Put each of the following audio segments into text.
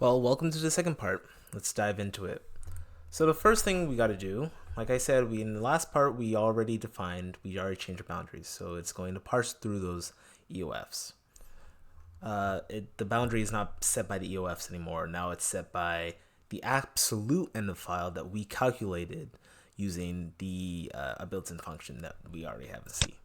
Well, welcome to the second part. Let's dive into it. So the first thing we got to do, like I said, in the last part we already changed our boundaries. So it's going to parse through those EOFs. The boundary is not set by the EOFs anymore. Now it's set by the absolute end of file that we calculated using a built-in function that we already have in C.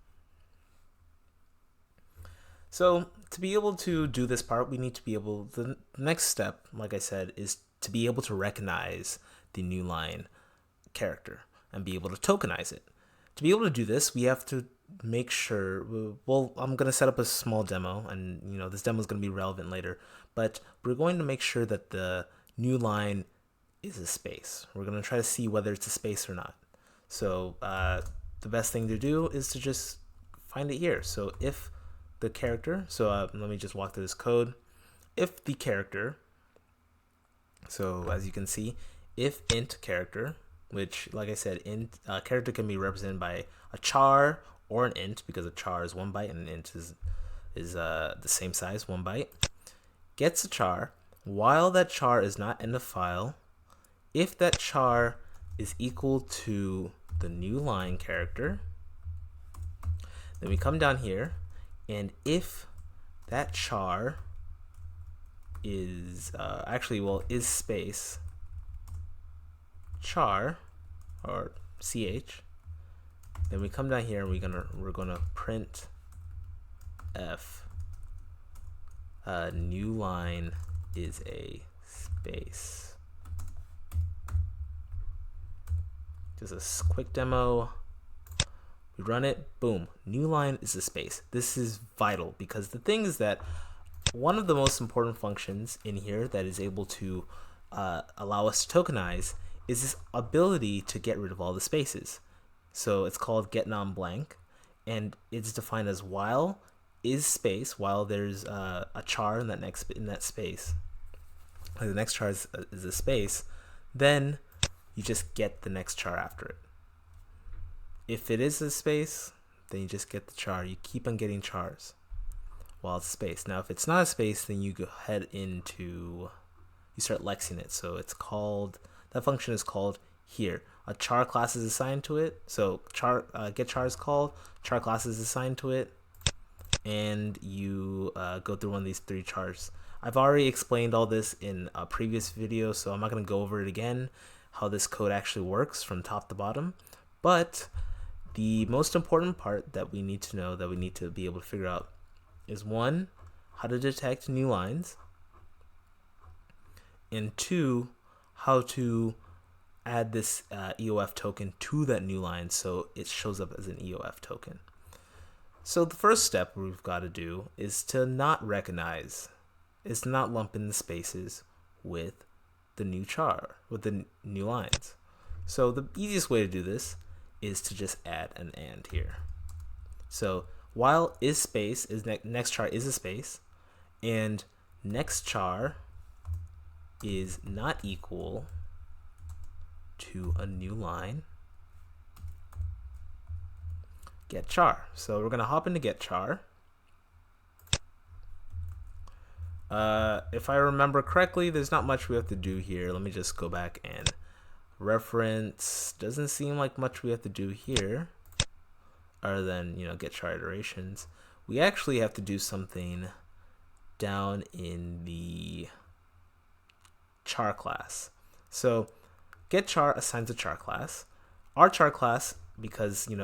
So to be able to do this part, we need to be able, the next step, like I said, is to be able to recognize the new line character and be able to tokenize it. To be able to do this, we have to make sure, well, I'm going to set up a small demo, and this demo is going to be relevant later, but we're going to make sure that the new line is a space. We're going to try to see whether it's a space or not. So the best thing to do is to just find it here. So if the character, so let me just walk through this code. If the character, so as you can see, if int character, which like I said, int character can be represented by a char or an int, because a char is 1 byte and an int is the same size, 1 byte, gets a char while that char is not in the file. If that char is equal to the new line character, then we come down here, and if that char is is space char or ch, then we come down here and we're gonna print f new line is a space. Just a quick demo. We run it, boom, new line is a space. This is vital because the thing is that one of the most important functions in here that is able to allow us to tokenize is this ability to get rid of all the spaces. So it's called get non-blank, and it's defined as while is space, while there's a char in that space, like the next char is a space, then you just get the next char after it. If it is a space, then you just get the char. You keep on getting chars while it's a space. Now, if it's not a space, then you go ahead you start lexing it. So it's called, that function is called here. A char class is assigned to it. So get char is called, char class is assigned to it, and you go through one of these 3 chars. I've already explained all this in a previous video, so I'm not going to go over it again, how this code actually works from top to bottom. But the most important part that we need to know, that we need to be able to figure out, is 1, how to detect new lines, and 2, how to add this EOF token to that new line so it shows up as an EOF token. So the first step we've got to do is to not recognize, is to not lump in the spaces with the new char, with the new lines. So the easiest way to do this is to just add an and here. So while is space is next char is a space, and next char is not equal to a new line, get char. So we're gonna hop into get char. If I remember correctly, there's not much we have to do here. Let me just go back and reference. Doesn't seem like much we have to do here other than get char iterations. We actually have to do something down in the char class. So get char assigns a char class. Our char class, because the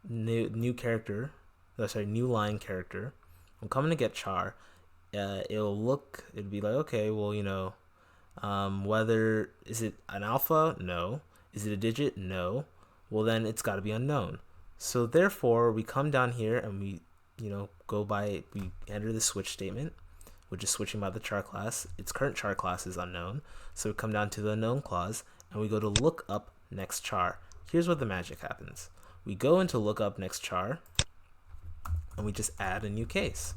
new line character, I'm coming to get char. It'd be like, okay, well, whether is it an alpha? No. Is it a digit? No. Well, then it's got to be unknown. So therefore, we come down here and we enter the switch statement, which is switching by the char class. Its current char class is unknown. So we come down to the unknown clause and we go to look up next char. Here's where the magic happens. We go into look up next char and we just add a new case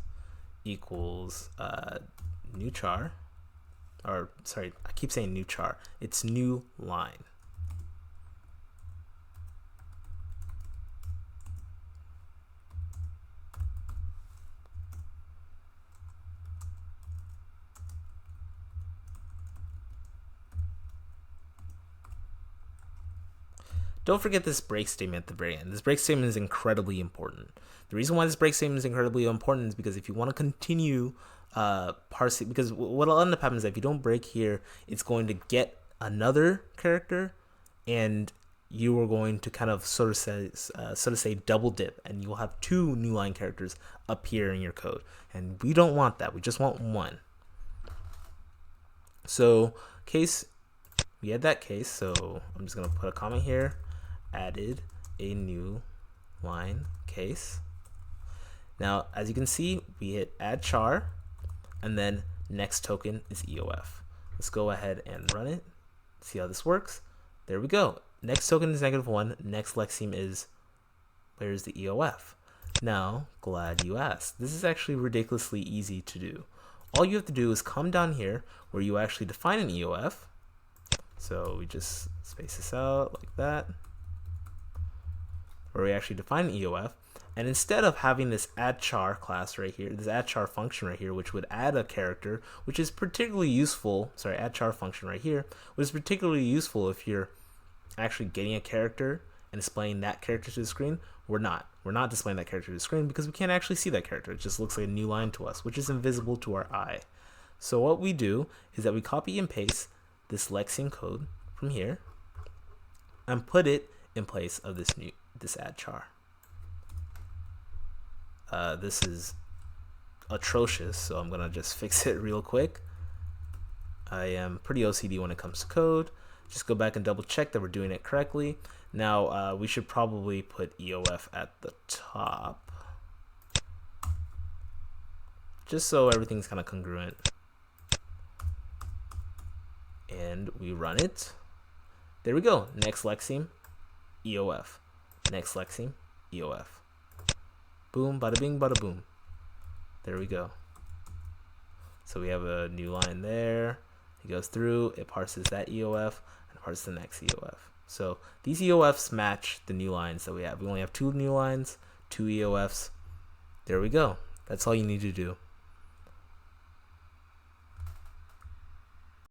equals new char. Or sorry, I keep saying new char. It's new line. don't forget this break statement at the very end. This break statement is incredibly important. The reason why this break statement is incredibly important is because if you want to continue parsing, because what'll end up happening is that if you don't break here, it's going to get another character, and you are going to kind of sort of say double dip, and you'll have two new line characters appear in your code, and we don't want that. We just want one. So case, we had that case, so I'm just gonna put a comment here, added a new line case. Now as you can see, we hit add char, and then next token is EOF. Let's go ahead and run it, see how this works. There we go. Next token is -1, next lexeme is, where's the EOF? Now, glad you asked. This is actually ridiculously easy to do. All you have to do is come down here where you actually define an EOF. So we just space this out like that, where we actually define an EOF. And instead of having this add char class right here, this add char function right here, which would add a character, which is particularly useful, sorry, add char function right here, which is particularly useful if you're actually getting a character and displaying that character to the screen. We're not displaying that character to the screen because we can't actually see that character. It just looks like a new line to us, which is invisible to our eye. So what we do is that we copy and paste this lexeme code from here and put it in place of this add char. This is atrocious, so I'm gonna just fix it real quick. I am pretty OCD when it comes to code. Just go back and double check that we're doing it correctly. Now we should probably put EOF at the top, just so everything's kind of congruent. And we run it. There we go. Next lexeme, EOF. Next lexeme, EOF. Boom, bada bing, bada boom. There we go. So we have a new line there. It goes through, it parses that EOF, and parses the next EOF. So these EOFs match the new lines that we have. We only have 2 new lines, 2 EOFs. There we go. That's all you need to do.